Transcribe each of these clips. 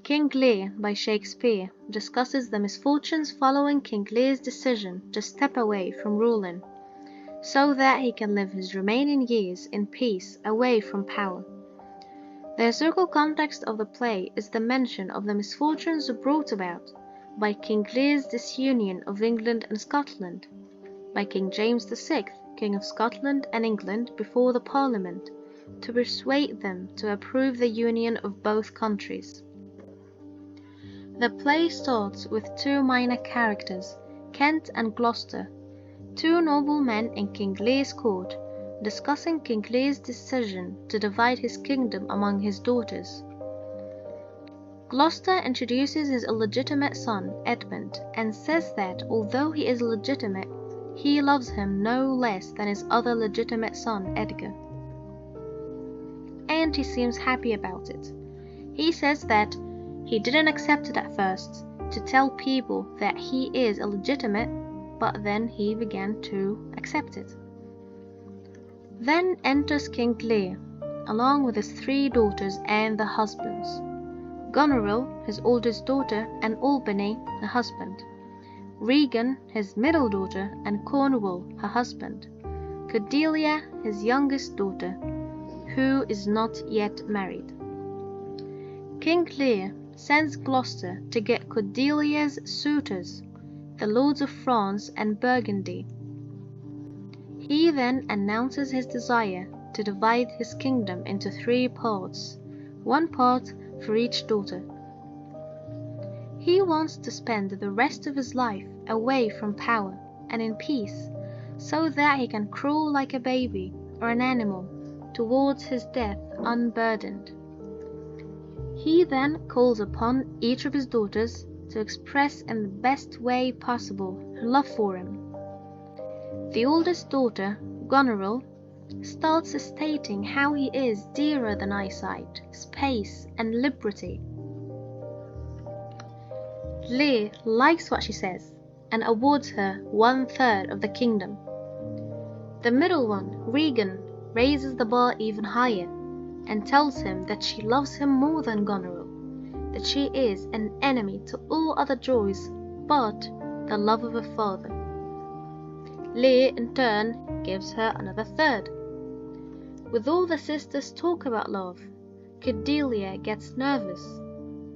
King Lear by Shakespeare discusses the misfortunes following King Lear's decision to step away from ruling, so that he can live his remaining years in peace away from power. The historical context of the play is the mention of the misfortunes brought about by King Lear's disunion of England and Scotland, by King James VI, King of Scotland and England, before the Parliament, to persuade them to approve the union of both countries. The play starts with two minor characters, Kent and Gloucester, two noblemen in King Lear's court, discussing King Lear's decision to divide his kingdom among his daughters. Gloucester introduces his illegitimate son, Edmund, and says that although he is legitimate, he loves him no less than his other legitimate son, Edgar. And he seems happy about it. He says that he didn't accept it at first, to tell people that he is illegitimate, but then he began to accept it. Then enters King Lear, along with his 3 daughters and the husbands. Goneril, his oldest daughter, and Albany, her husband. Regan, his middle daughter, and Cornwall, her husband. Cordelia, his youngest daughter, who is not yet married. King Lear sends Gloucester to get Cordelia's suitors, the lords of France and Burgundy. He then announces his desire to divide his kingdom into 3 parts, 1 part for each daughter. He wants to spend the rest of his life away from power and in peace, so that he can crawl like a baby or an animal towards his death unburdened. He then calls upon each of his daughters to express in the best way possible her love for him. The oldest daughter, Goneril, starts stating how he is dearer than eyesight, space, and liberty. Lear likes what she says and awards her 1/3 of the kingdom. The middle one, Regan, raises the bar even higher and tells him that she loves him more than Goneril, that she is an enemy to all other joys but the love of her father. Lear in turn gives her another 1/3. With all the sisters talk about love, Cordelia gets nervous,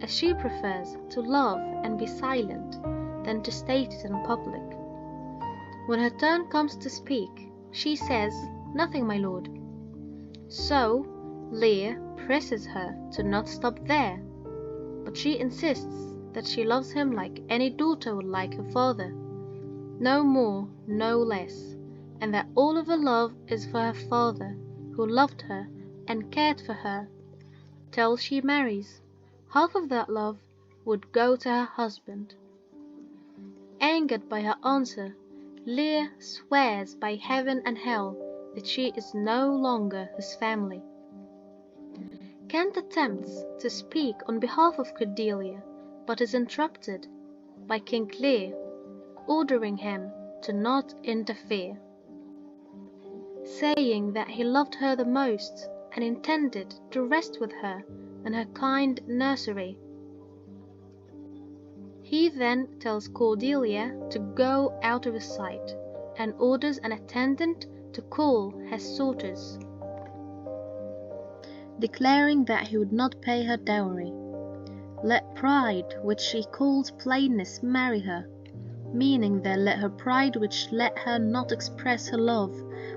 as she prefers to love and be silent than to state it in public. When her turn comes to speak, she says, "Nothing, my lord." So Lear presses her to not stop there, but she insists that she loves him like any daughter would like her father, no more, no less, and that all of her love is for her father, who loved her and cared for her till she marries. Half of that love would go to her husband. Angered by her answer, Lear swears by heaven and hell that she is no longer his family. Kent attempts to speak on behalf of Cordelia, but is interrupted by King Lear, ordering him to not interfere, saying that he loved her the most and intended to rest with her in her kind nursery. He then tells Cordelia to go out of his sight and orders an attendant to call her suitors, declaring that he would not pay her dowry. Let pride, which she calls plainness, marry her, meaning that let her pride which let her not express her love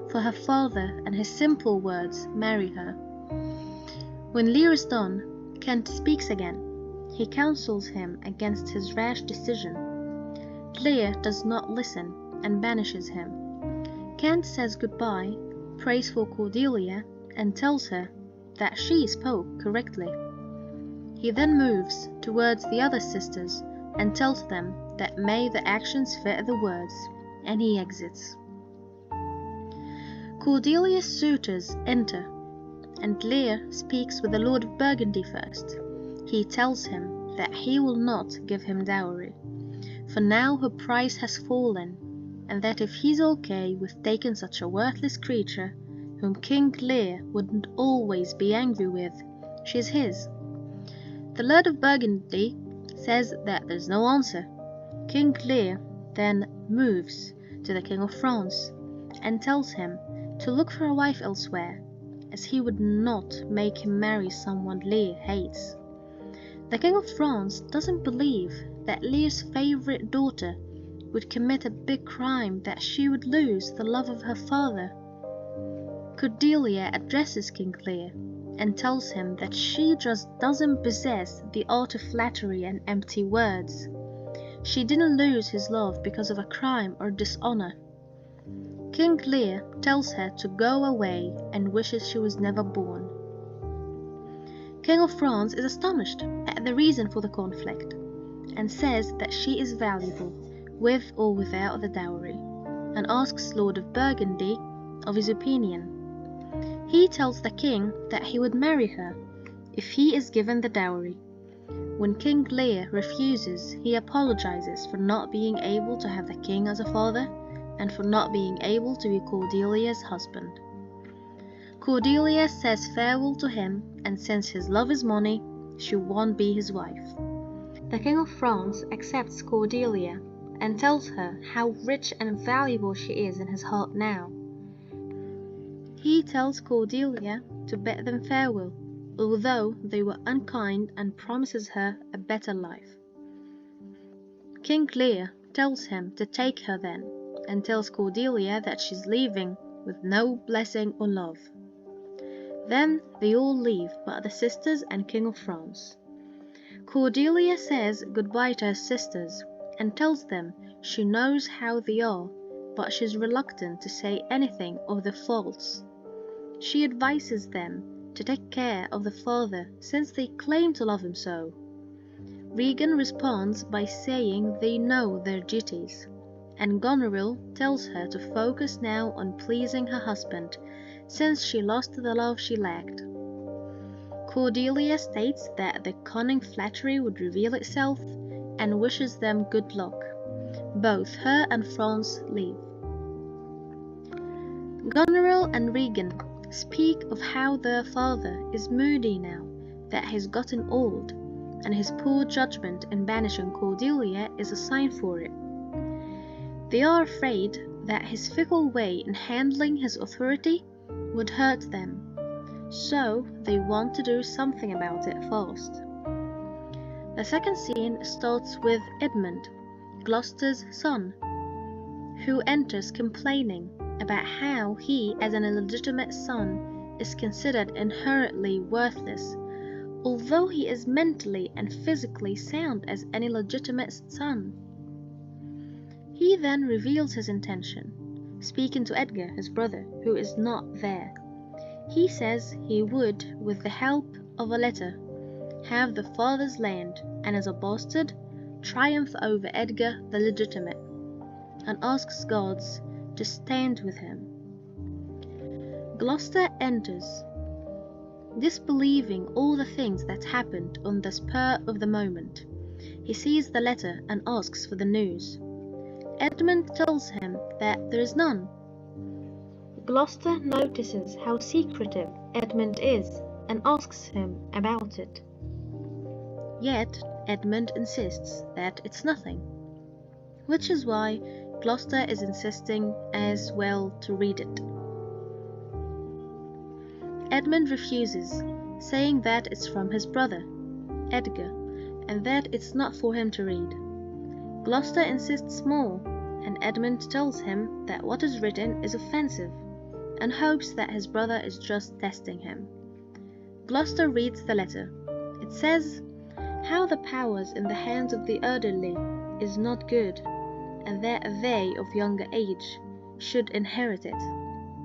for her father and his simple words marry her. When Lear is done, Kent speaks again. He counsels him against his rash decision. Lear does not listen and banishes him. Kent says goodbye, prays for Cordelia, and tells her that she spoke correctly. He then moves towards the other sisters and tells them that may the actions fit the words, and he exits. Cordelia's suitors enter, and Lear speaks with the Lord of Burgundy first. He tells him that he will not give him dowry, for now her price has fallen, and that if he's okay with taking such a worthless creature, whom King Lear wouldn't always be angry with, she's his. The Lord of Burgundy says that there's no answer. King Lear then moves to the King of France and tells him to look for a wife elsewhere, as he would not make him marry someone Lear hates. The King of France doesn't believe that Lear's favorite daughter would commit a big crime, that she would lose the love of her father. Cordelia addresses King Lear and tells him that she just doesn't possess the art of flattery and empty words. She didn't lose his love because of a crime or dishonor. King Lear tells her to go away and wishes she was never born. King of France is astonished at the reason for the conflict and says that she is valuable, with or without the dowry, and asks Lord of Burgundy of his opinion. He tells the king that he would marry her if he is given the dowry. When King Lear refuses, he apologizes for not being able to have the king as a father and for not being able to be Cordelia's husband. Cordelia says farewell to him, and since his love is money, she won't be his wife. The King of France accepts Cordelia and tells her how rich and valuable she is in his heart now. He tells Cordelia to bid them farewell, although they were unkind, and promises her a better life. King Lear tells him to take her then, and tells Cordelia that she's leaving with no blessing or love. Then they all leave but the sisters and King of France. Cordelia says goodbye to her sisters and tells them she knows how they are, but she's reluctant to say anything of their faults. She advises them to take care of the father, since they claim to love him so. Regan responds by saying they know their duties, and Goneril tells her to focus now on pleasing her husband, since she lost the love she lacked. Cordelia states that the cunning flattery would reveal itself, and wishes them good luck. Both her and France leave. Goneril and Regan speak of how their father is moody now that he's gotten old, and his poor judgment in banishing Cordelia is a sign for it. They are afraid that his fickle way in handling his authority would hurt them, so they want to do something about it fast. The second scene starts with Edmund, Gloucester's son, who enters complaining about how he, as an illegitimate son, is considered inherently worthless, although he is mentally and physically sound as an illegitimate son. He then reveals his intention, speaking to Edgar, his brother, who is not there. He says he would, with the help of a letter, have the father's land, and as a bastard, triumph over Edgar the legitimate, and asks gods to stand with him. Gloucester enters, disbelieving all the things that happened on the spur of the moment. He sees the letter and asks for the news. Edmund tells him that there is none. Gloucester notices how secretive Edmund is and asks him about it. Yet Edmund insists that it's nothing, which is why Gloucester is insisting as well to read it. Edmund refuses, saying that it's from his brother, Edgar, and that it's not for him to read. Gloucester insists more, and Edmund tells him that what is written is offensive, and hopes that his brother is just testing him. Gloucester reads the letter. It says how the powers in the hands of the elderly is not good, and that they of younger age should inherit it,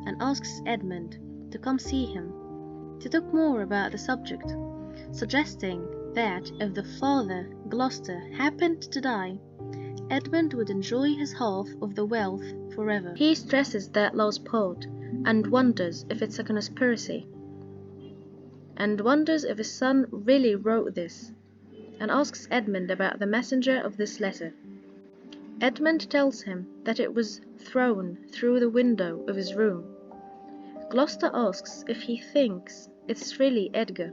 and asks Edmund to come see him, to talk more about the subject, suggesting that if the father, Gloucester, happened to die, Edmund would enjoy his half of the wealth forever. He stresses that last part, and wonders if it's a conspiracy, and wonders if his son really wrote this, and asks Edmund about the messenger of this letter. Edmund tells him that it was thrown through the window of his room. Gloucester asks if he thinks it's really Edgar.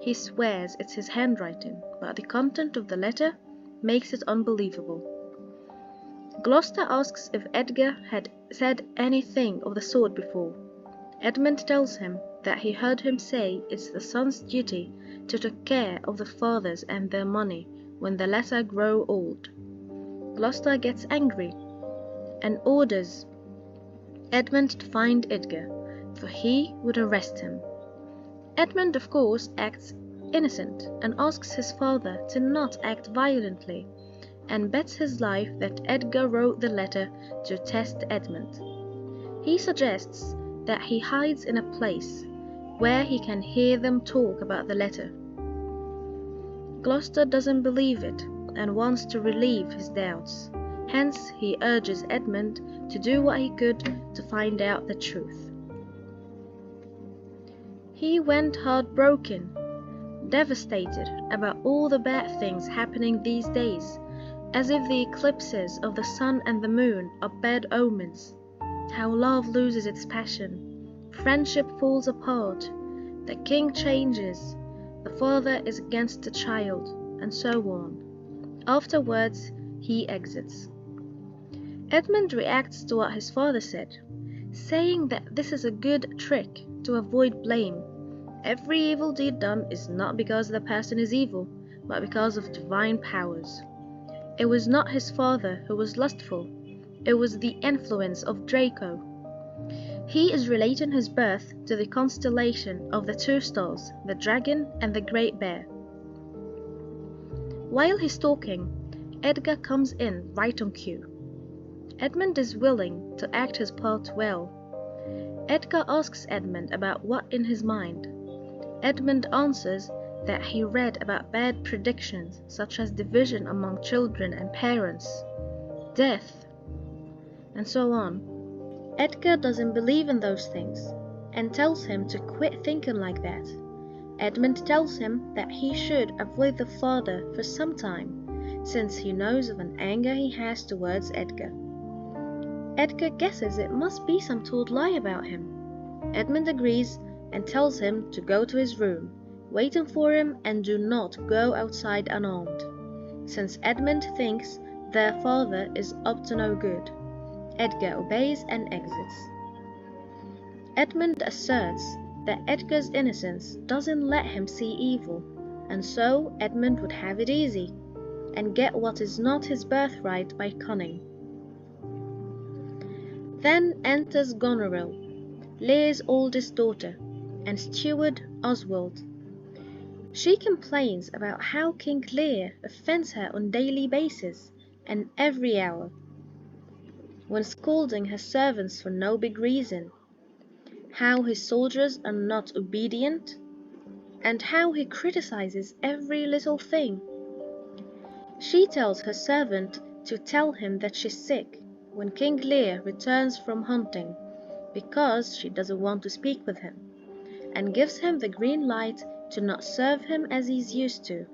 He swears it's his handwriting, but the content of the letter makes it unbelievable. Gloucester asks if Edgar had said anything of the sort before. Edmund tells him that he heard him say it's the son's duty to take care of the fathers and their money when the latter grow old. Gloucester gets angry and orders Edmund to find Edgar, for he would arrest him. Edmund, of course, acts innocent and asks his father to not act violently, and bets his life that Edgar wrote the letter to test Edmund. He suggests that he hides in a place where he can hear them talk about the letter. Gloucester doesn't believe it and wants to relieve his doubts. Hence, he urges Edmund to do what he could to find out the truth. He went heartbroken, devastated about all the bad things happening these days, as if the eclipses of the sun and the moon are bad omens. How love loses its passion, friendship falls apart, the king changes, the father is against the child, and so on. Afterwards, he exits. Edmund reacts to what his father said, saying that this is a good trick to avoid blame. Every evil deed done is not because the person is evil, but because of divine powers. It was not his father who was lustful, it was the influence of Draco. He is relating his birth to the constellation of the two stars, the dragon and the great bear. While he's talking, Edgar comes in right on cue. Edmund is willing to act his part well. Edgar asks Edmund about what in his mind. Edmund answers that he read about bad predictions such as division among children and parents, death, and so on. Edgar doesn't believe in those things and tells him to quit thinking like that. Edmund tells him that he should avoid the father for some time, since he knows of an anger he has towards Edgar. Edgar guesses it must be some told lie about him. Edmund agrees and tells him to go to his room, waiting for him, and do not go outside unarmed, since Edmund thinks their father is up to no good. Edgar obeys and exits. Edmund asserts that Edgar's innocence doesn't let him see evil, and so Edmund would have it easy, and get what is not his birthright by cunning. Then enters Goneril, Lear's oldest daughter, and steward Oswald. She complains about how King Lear offends her on a daily basis and every hour, when scolding her servants for no big reason, how his soldiers are not obedient, and how he criticizes every little thing. She tells her servant to tell him that she's sick when King Lear returns from hunting, because she doesn't want to speak with him, and gives him the green light to not serve him as he's used to.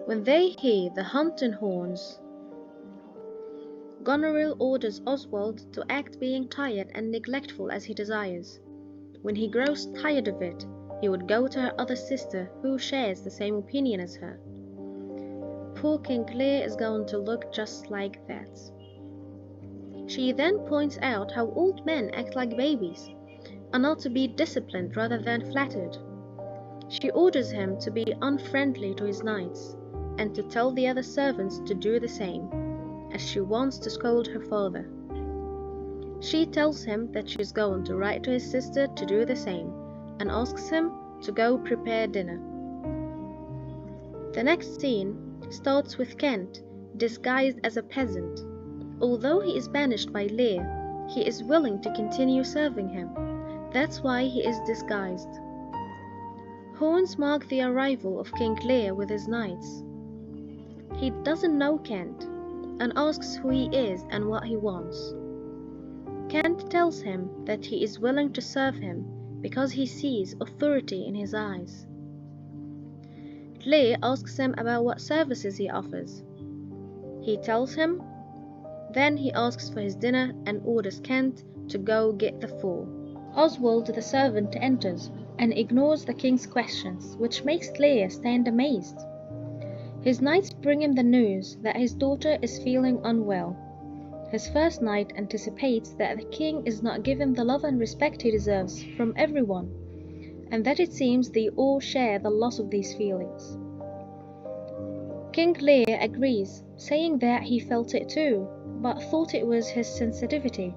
When they hear the hunting horns, Goneril orders Oswald to act being tired and neglectful as he desires. When he grows tired of it, he would go to her other sister, who shares the same opinion as her. Poor King Lear is going to look just like that. She then points out how old men act like babies, and are to be disciplined rather than flattered. She orders him to be unfriendly to his knights, and to tell the other servants to do the same, as she wants to scold her father. She tells him that she's going to write to his sister to do the same, and asks him to go prepare dinner. The next scene starts with Kent, disguised as a peasant. Although he is banished by Lear, he is willing to continue serving him. That's why he is disguised. Horns mark the arrival of King Lear with his knights. He doesn't know Kent, and asks who he is and what he wants. Kent tells him that he is willing to serve him because he sees authority in his eyes. Lear asks him about what services he offers. He tells him. Then he asks for his dinner and orders Kent to go get the four. Oswald the servant enters, and ignores the king's questions, which makes Lear stand amazed. His knights bring him the news that his daughter is feeling unwell. His first knight anticipates that the king is not giving the love and respect he deserves from everyone, and that it seems they all share the loss of these feelings. King Lear agrees, saying that he felt it too, but thought it was his sensitivity.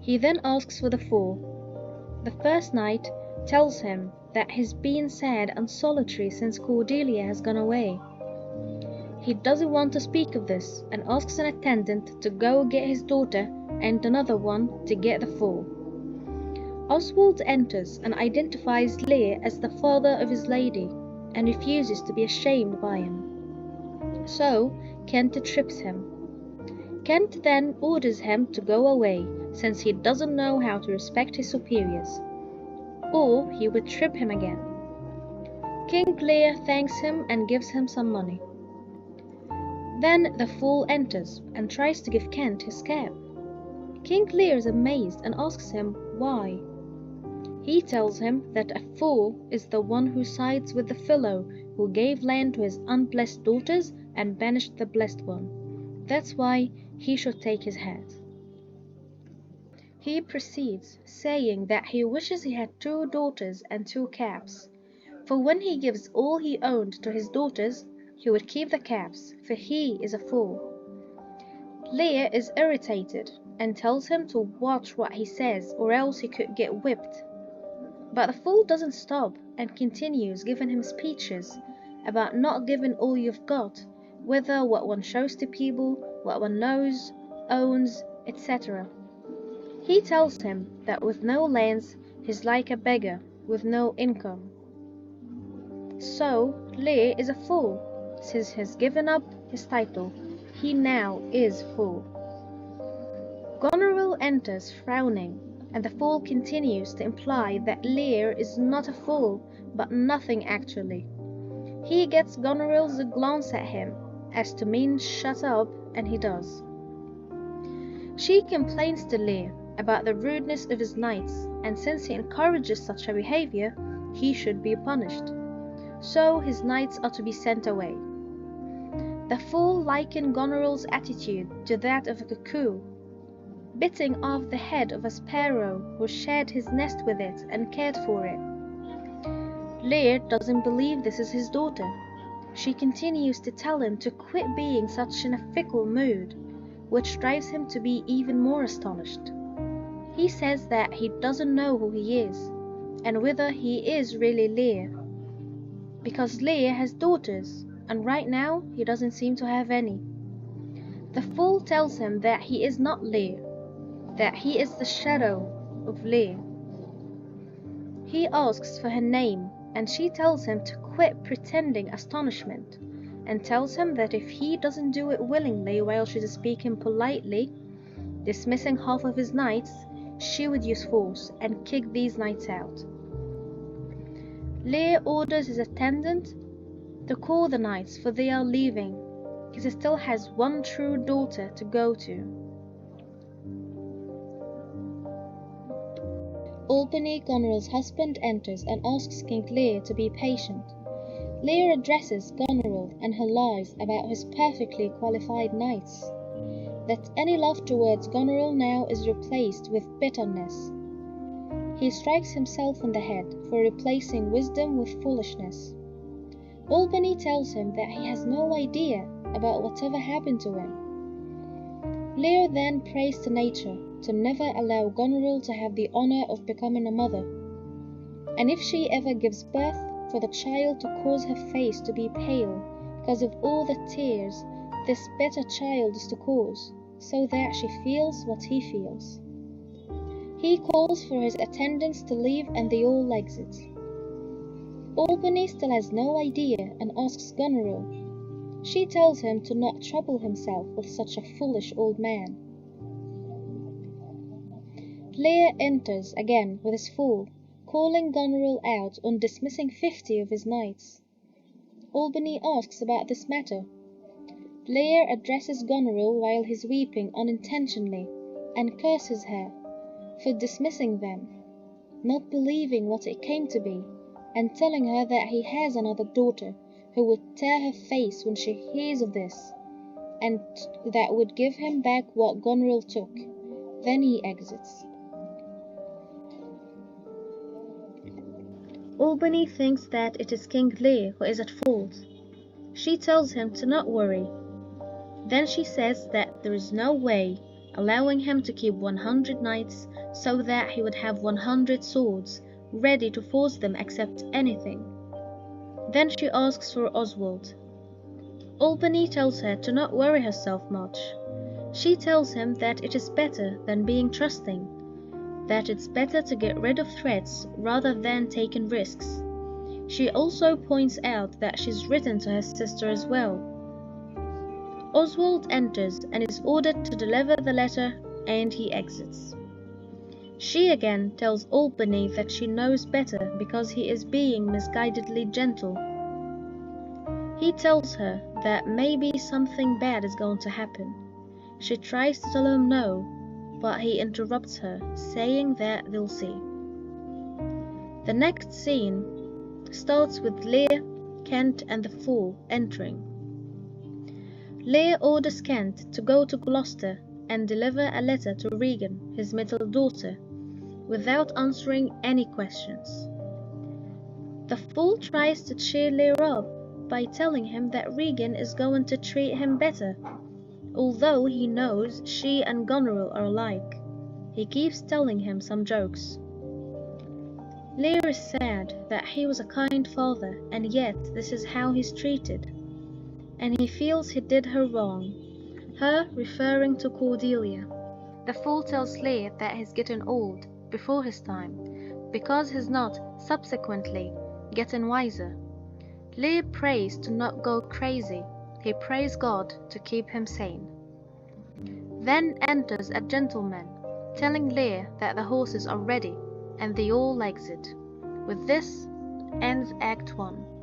He then asks for the fool. The first knight tells him that he's been sad and solitary since Cordelia has gone away. He doesn't want to speak of this and asks an attendant to go get his daughter and another one to get the fool. Oswald enters and identifies Lear as the father of his lady and refuses to be ashamed by him. So Kent trips him. Kent then orders him to go away since he doesn't know how to respect his superiors, or he would trip him again. King Lear thanks him and gives him some money. Then the fool enters and tries to give Kent his cap. King Lear is amazed and asks him why. He tells him that a fool is the one who sides with the fellow who gave land to his unblessed daughters and banished the blessed one. That's why he should take his hat. He proceeds, saying that he wishes he had 2 daughters and 2 caps, for when he gives all he owned to his daughters, he would keep the caps, for he is a fool. Lear is irritated and tells him to watch what he says or else he could get whipped. But the fool doesn't stop and continues giving him speeches about not giving all you've got, whether what one shows to people, what one knows, owns, etc. He tells him that with no lands, he's like a beggar with no income. So Lear is a fool. Since he has given up his title, he now is fool. Goneril enters frowning, and the fool continues to imply that Lear is not a fool, but nothing actually. He gets Goneril's glance at him, as to mean shut up, and he does. She complains to Lear about the rudeness of his knights, and since he encourages such a behavior, he should be punished. So his knights are to be sent away. The fool likened Goneril's attitude to that of a cuckoo, biting off the head of a sparrow who shared his nest with it and cared for it. Lear doesn't believe this is his daughter. She continues to tell him to quit being such in a fickle mood, which drives him to be even more astonished. He says that he doesn't know who he is, and whether he is really Lear, because Lear has daughters, and right now he doesn't seem to have any. The fool tells him that he is not Lear, that he is the shadow of Lear. He asks for her name, and she tells him to quit pretending astonishment, and tells him that if he doesn't do it willingly while she's speaking politely, dismissing half of his knights, she would use force and kick these knights out. Lear orders his attendant to call the knights, for they are leaving, because he still has 1 true daughter to go to. Albany, Goneril's husband, enters and asks King Lear to be patient. Lear addresses Goneril and her lies about his perfectly qualified knights, that any love towards Goneril now is replaced with bitterness. He strikes himself on the head for replacing wisdom with foolishness. Albany tells him that he has no idea about whatever happened to him. Lear then prays to nature to never allow Goneril to have the honor of becoming a mother, and if she ever gives birth, for the child to cause her face to be pale because of all the tears this better child is to cause, so that she feels what he feels. He calls for his attendants to leave and they all exit. Albany still has no idea and asks Goneril. She tells him to not trouble himself with such a foolish old man. Lear enters again with his fool, calling Goneril out on dismissing 50 of his knights. Albany asks about this matter. Lear addresses Goneril while he's weeping unintentionally, and curses her for dismissing them. not believing what it came to be, and telling her that he has another daughter who would tear her face when she hears of this, and that would give him back what Goneril took. Then he exits. Albany thinks that it is King Lear who is at fault. She tells him to not worry. Then she says that there is no way allowing him to keep 100 knights so that he would have 100 swords ready to force them accept anything. Then she asks for Oswald. Albany tells her to not worry herself much. She tells him that it is better than being trusting, that it's better to get rid of threats rather than taking risks. She also points out that she's written to her sister as well. Oswald enters and is ordered to deliver the letter, and he exits. She again tells Albany that she knows better because he is being misguidedly gentle. He tells her that maybe something bad is going to happen. She tries to tell him no, but he interrupts her, saying that they'll see. The next scene starts with Lear, Kent and the Fool entering. Lear orders Kent to go to Gloucester and deliver a letter to Regan, his middle daughter, without answering any questions. The Fool tries to cheer Lear up by telling him that Regan is going to treat him better, although he knows she and Goneril are alike. He keeps telling him some jokes. Lear is sad that he was a kind father, and yet this is how he's treated, and he feels he did her wrong, her referring to Cordelia. The Fool tells Lear that he's getting old before his time, because he's not subsequently getting wiser. Lear prays to not go crazy. He prays God to keep him sane. Then enters a gentleman, telling Lear that the horses are ready, and they all exit. With this ends Act 1.